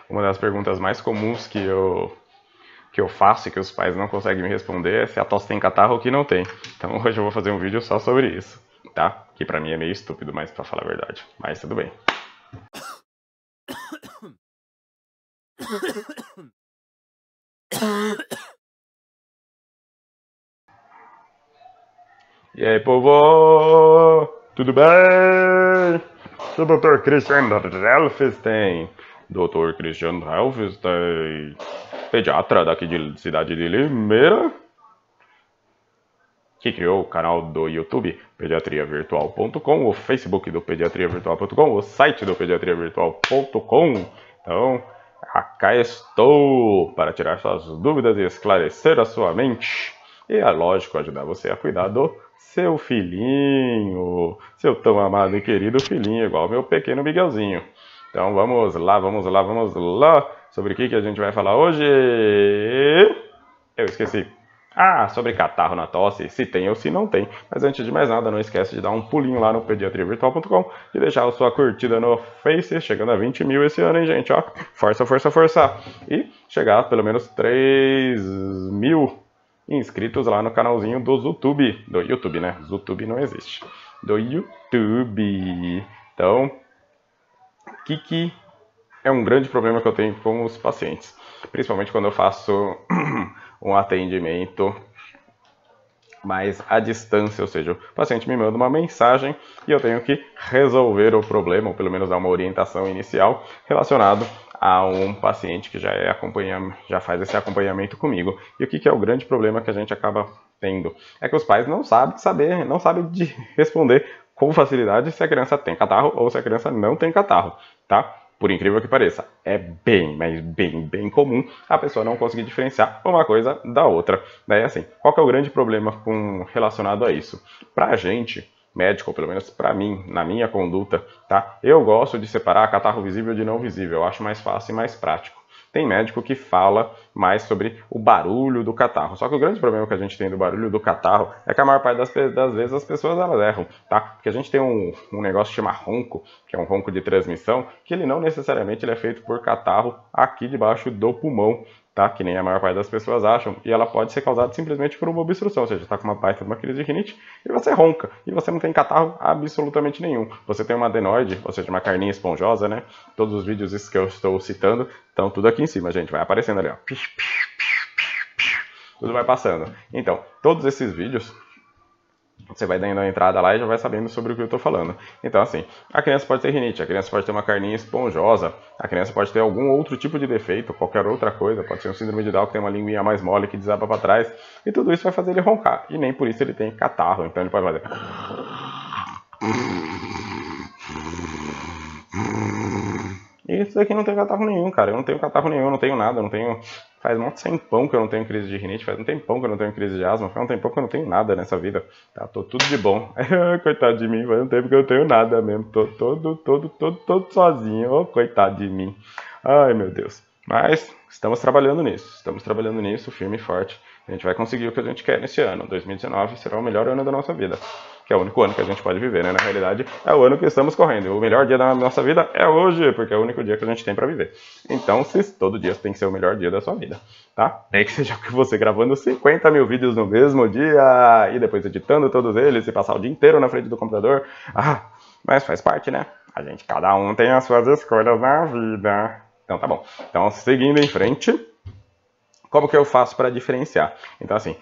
uma das perguntas mais comuns que eu faço e que os pais não conseguem me responder é se a tosse tem catarro ou que não tem. Então hoje eu vou fazer um vídeo só sobre isso, tá? Que pra mim é meio estúpido, mas pra falar a verdade. Mas tudo bem. E aí, povo? Tudo bem? Sou o Dr. Christian Helfstein. Dr. Christian Helfstein, pediatra daqui de cidade de Limeira, que criou o canal do YouTube pediatriavirtual.com, o Facebook do pediatriavirtual.com, o site do pediatriavirtual.com. Então, cá estou para tirar suas dúvidas e esclarecer a sua mente. E é lógico, ajudar você a cuidar do seu filhinho, seu tão amado e querido filhinho, igual meu pequeno Miguelzinho. Então vamos lá. Sobre o que a gente vai falar hoje? Eu esqueci. Sobre catarro na tosse, se tem ou se não tem. Mas antes de mais nada, não esquece de dar um pulinho lá no pediatriavirtual.com e deixar a sua curtida no Face, chegando a 20 mil esse ano, hein, gente? Ó, força. E chegar a pelo menos 3 mil inscritos lá no canalzinho do YouTube, né? YouTube não existe. Do YouTube. Então, o que é um grande problema que eu tenho com os pacientes? Principalmente quando eu faço um atendimento mais à distância, ou seja, o paciente me manda uma mensagem e eu tenho que resolver o problema, ou pelo menos dar uma orientação inicial relacionado a um paciente que já faz esse acompanhamento comigo. E o que é o grande problema que a gente acaba tendo? É que os pais não sabem responder com facilidade se a criança tem catarro ou se a criança não tem catarro, tá? Por incrível que pareça, é mas bem comum a pessoa não conseguir diferenciar uma coisa da outra. Daí assim, qual que é o grande problema relacionado a isso? Pra gente, médico, ou pelo menos pra mim, na minha conduta, tá? Eu gosto de separar catarro visível de não visível, eu acho mais fácil e mais prático. Tem médico que fala mais sobre o barulho do catarro. Só que o grande problema que a gente tem do barulho do catarro é que a maior parte das vezes as pessoas elas erram, tá? Porque a gente tem um negócio que chama ronco, que é um ronco de transmissão, que ele não necessariamente ele é feito por catarro aqui debaixo do pulmão, tá? Que nem a maior parte das pessoas acham, e ela pode ser causada simplesmente por uma obstrução, ou seja, está com uma baita de uma crise de rinite e você ronca, e você não tem catarro absolutamente nenhum. Você tem uma adenoide, ou seja, uma carninha esponjosa, né? Todos os vídeos que eu estou citando estão tudo aqui em cima, gente, vai aparecendo ali, ó. Tudo vai passando. Então, todos esses vídeos você vai dando a entrada lá e já vai sabendo sobre o que eu estou falando. Então, assim, a criança pode ter rinite, a criança pode ter uma carninha esponjosa, a criança pode ter algum outro tipo de defeito, qualquer outra coisa, pode ser um síndrome de Down que tem uma linguinha mais mole que desaba para trás, e tudo isso vai fazer ele roncar, e nem por isso ele tem catarro, então ele pode fazer... Isso aqui não tem catarro nenhum, cara. Eu não tenho catarro nenhum, eu não tenho nada, eu não tenho... Faz um tempão que eu não tenho crise de rinite, faz um tempão que eu não tenho crise de asma, faz um tempão que eu não tenho nada nessa vida. Tá, tô tudo de bom. Coitado de mim, faz um tempo que eu não tenho nada mesmo. Tô todo sozinho. Oh, coitado de mim. Ai, meu Deus. Mas estamos trabalhando nisso, firme e forte. A gente vai conseguir o que a gente quer nesse ano. 2019 será o melhor ano da nossa vida. Que é o único ano que a gente pode viver, né? Na realidade, é o ano que estamos correndo. O melhor dia da nossa vida é hoje, porque é o único dia que a gente tem pra viver. Então, todo dia tem que ser o melhor dia da sua vida, tá? Nem que seja que você gravando 50 mil vídeos no mesmo dia, e depois editando todos eles, e passar o dia inteiro na frente do computador. Mas faz parte, né? Cada um tem as suas escolhas na vida. Então, tá bom. Então, seguindo em frente, como que eu faço para diferenciar? Então, assim,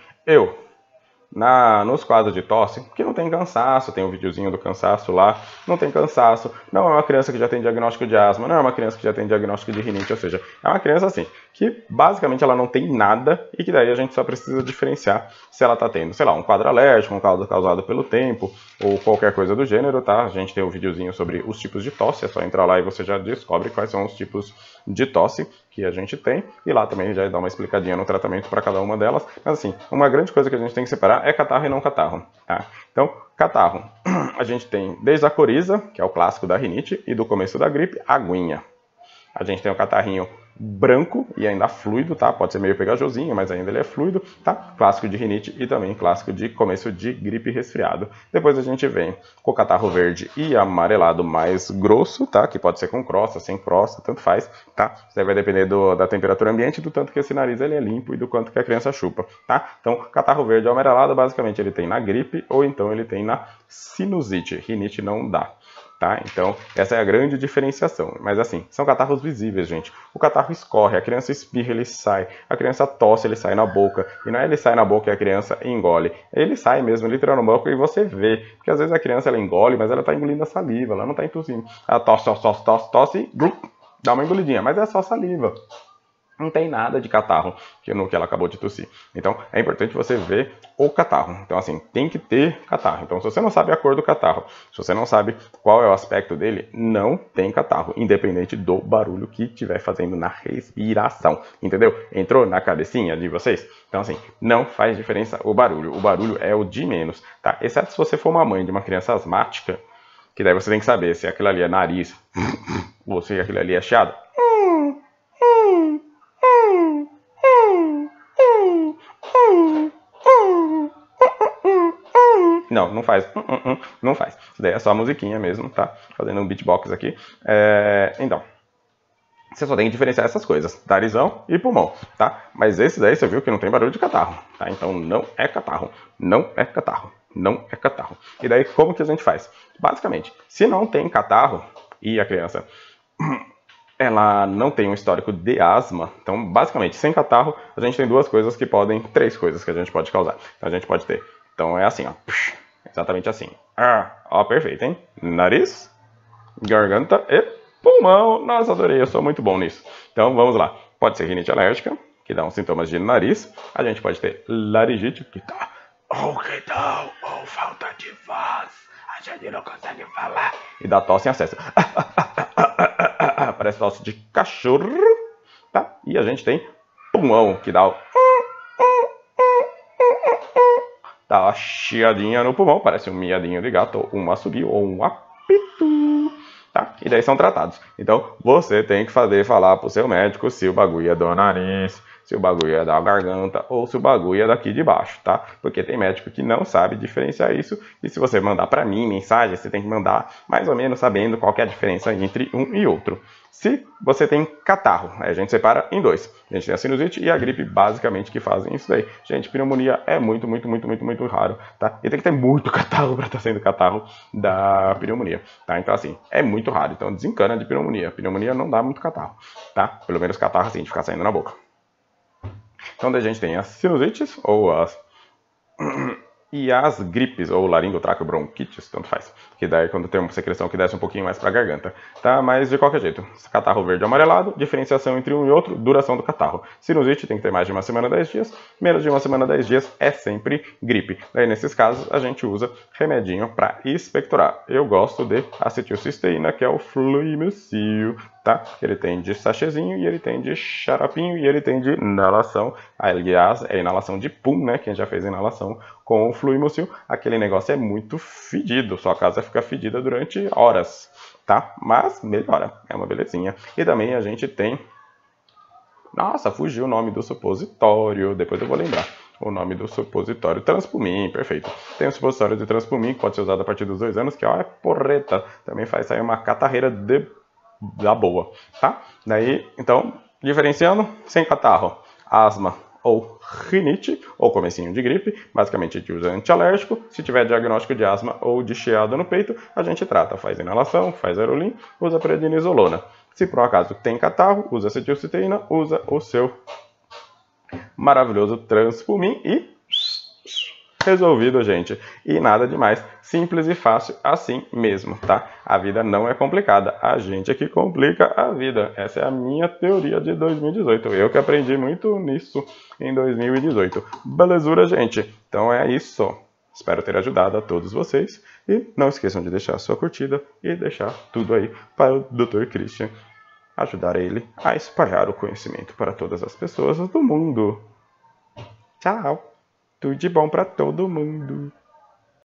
nos quadros de tosse, que não tem cansaço, tem um videozinho do cansaço lá, não tem cansaço, não é uma criança que já tem diagnóstico de asma, não é uma criança que já tem diagnóstico de rinite, ou seja, é uma criança assim, que basicamente ela não tem nada e que daí a gente só precisa diferenciar se ela está tendo, sei lá, um quadro alérgico, um quadro causado pelo tempo, ou qualquer coisa do gênero, tá? A gente tem um videozinho sobre os tipos de tosse, é só entrar lá e você já descobre quais são os tipos de tosse que a gente tem, e lá também já dá uma explicadinha no tratamento para cada uma delas, mas assim, uma grande coisa que a gente tem que separar é catarro e não catarro, tá? Então, catarro, a gente tem desde a coriza, que é o clássico da rinite, e do começo da gripe, a aguinha. A gente tem o catarrinho branco e ainda fluido, tá? Pode ser meio pegajosinho, mas ainda ele é fluido, tá? Clássico de rinite e também clássico de começo de gripe e resfriado. Depois a gente vem com o catarro verde e amarelado mais grosso, tá? Que pode ser com crosta, sem crosta, tanto faz, tá? Isso aí vai depender da temperatura ambiente, do tanto que esse nariz ele é limpo e do quanto que a criança chupa, tá? Então, catarro verde ou amarelado, basicamente ele tem na gripe ou então ele tem na sinusite. Rinite não dá. Tá? Então, essa é a grande diferenciação. Mas assim, são catarros visíveis, gente. O catarro escorre, a criança espirra, ele sai. A criança tosse, ele sai na boca. E não é ele sai na boca e a criança engole. Ele sai mesmo, ele entra no boca e você vê. Porque às vezes a criança ela engole, mas ela está engolindo a saliva, ela não está entusindo. Ela tosse e dá uma engolidinha, mas é só saliva. Não tem nada de catarro no que ela acabou de tossir. Então, é importante você ver o catarro. Então, assim, tem que ter catarro. Então, se você não sabe a cor do catarro, se você não sabe qual é o aspecto dele, não tem catarro, independente do barulho que estiver fazendo na respiração. Entendeu? Entrou na cabecinha de vocês? Então, assim, não faz diferença o barulho. O barulho é o de menos, tá? Exceto se você for uma mãe de uma criança asmática, que daí você tem que saber se aquilo ali é nariz ou se aquilo ali é chiado. Não, não faz. Não faz. Isso daí é só a musiquinha mesmo, tá? Fazendo um beatbox aqui. Então, você só tem que diferenciar essas coisas. Narizão e pulmão, tá? Mas esse daí você viu que não tem barulho de catarro, tá? Então não é catarro. Não é catarro. Não é catarro. E daí como que a gente faz? Basicamente, se não tem catarro e a criança ela não tem um histórico de asma, então basicamente sem catarro a gente tem três coisas que a gente pode causar. Então a gente pode ter, então é assim, ó, exatamente assim, ó, perfeito, hein? Nariz, garganta e pulmão. Nossa, adorei, eu sou muito bom nisso. Então vamos lá, pode ser rinite alérgica, que dá uns sintomas de nariz, a gente pode ter laringite, que dá ou falta de voz, a gente não consegue falar, e dá tosse em acesso. Parece tosse de cachorro, tá? E a gente tem pulmão, que dá uma chiadinha no pulmão, parece um miadinho de gato, um assobio ou um apito, tá? E daí são tratados. Então, você tem que falar pro seu médico se o bagulho é do nariz, se o bagulho é da garganta ou se o bagulho é daqui de baixo, tá? Porque tem médico que não sabe diferenciar isso, e se você mandar para mim mensagem, você tem que mandar mais ou menos sabendo qual que é a diferença entre um e outro. Se você tem catarro, aí a gente separa em dois. A gente tem a sinusite e a gripe, basicamente, que fazem isso daí. Gente, pneumonia é muito raro, tá? E tem que ter muito catarro para estar sendo catarro da pneumonia, tá? Então, assim, é muito raro. Então, desencana de pneumonia. Pneumonia não dá muito catarro, tá? Pelo menos catarro, assim, de ficar saindo na boca. Então, daí a gente tem as sinusites, e as gripes, ou laringotraqueobronquites, tanto faz. Que daí quando tem uma secreção que desce um pouquinho mais para a garganta, tá? Mas de qualquer jeito, catarro verde e amarelado, diferenciação entre um e outro, duração do catarro. Sinusite tem que ter mais de uma semana, 10 dias, menos de uma semana, 10 dias é sempre gripe. Daí nesses casos a gente usa remedinho para expectorar. Eu gosto de acetilcisteína, que é o Fluimucil, tá? Ele tem de sachêzinho e ele tem de xaropinho e ele tem de inalação. Aliás, é inalação de pum, né? Quem já fez inalação com o Fluimucil, aquele negócio é muito fedido. Sua casa fica fedida durante horas, tá? Mas melhora, é uma belezinha. E também a gente tem... Nossa, fugiu o nome do supositório, depois eu vou lembrar. O nome do supositório, Transpumin, perfeito. Tem o supositório de Transpumin, que pode ser usado a partir dos 2 anos, que ó, é porreta. Também faz sair uma catarreira da boa, tá? Daí, então, diferenciando, sem catarro, asma ou rinite, ou comecinho de gripe, basicamente a gente usa antialérgico. Se tiver diagnóstico de asma ou de chiado no peito, a gente trata, faz inalação, faz aerolim, usa prednisolona. Se por um acaso tem catarro, usa acetilcisteína, usa o seu maravilhoso Transpumin e resolvido, gente. E nada demais, simples e fácil assim mesmo, tá? A vida não é complicada, a gente é que complica a vida. Essa é a minha teoria de 2018. Eu que aprendi muito nisso em 2018. Belezura, gente? Então é isso. Espero ter ajudado a todos vocês. E não esqueçam de deixar a sua curtida e deixar tudo aí para o Dr. Christian ajudar ele a espalhar o conhecimento para todas as pessoas do mundo. Tchau! Tudo de bom para todo mundo.